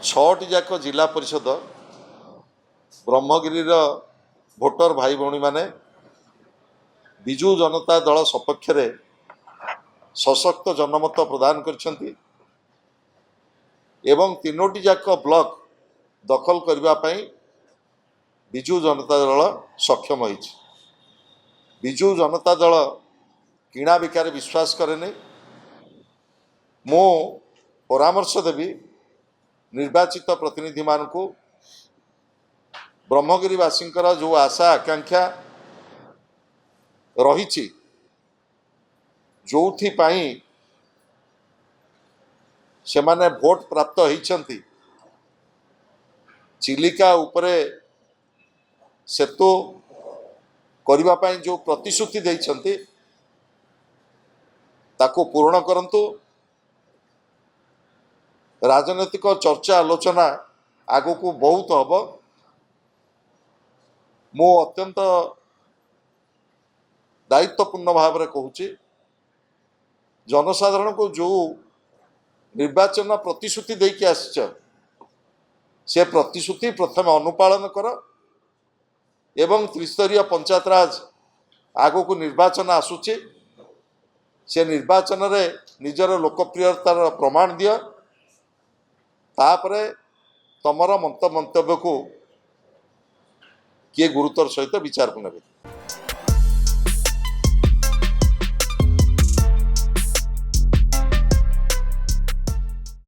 छटी जाक जिला परिषद ब्रह्मगिरी भोटर भाई भौणी माने विजु जनता दल सपक्ष सशक्त जनमत प्रदान करछंती एवं तीनोटी जाक ब्लॉक दखल करने विजु जनता दल सक्षम होइछि। विजु जनता दल किणा बिकार विश्वास करे मो परामर्श देवी निर्वाचित प्रतिनिधि मानकु ब्रह्मगिरीवासी जो आशा आकांक्षा रही जो से माने भोट प्राप्त होइछंती चिलिका उपरे सेतु करिबा पई जो प्रतिश्रुति देइछंती ताको पूर्ण करंतु। राजनैतिक चर्चा आलोचना आगो को बहुत हम मो अत्यंत दायित्वपूर्ण भाव में कहूँ जनसाधारण को जो निर्वाचन प्रतिश्रुति देकी आसछ से प्रतिश्रुति प्रथम अनुपालन कर एवं त्रिस्तरीय पंचायत राज आगो को निर्वाचन आसुची से निर्वाचन रे निजर लोकप्रियतार प्रमाण दिय तापरे तमर मंतव्य को किए गुरुतर सहित विचार को नेबे।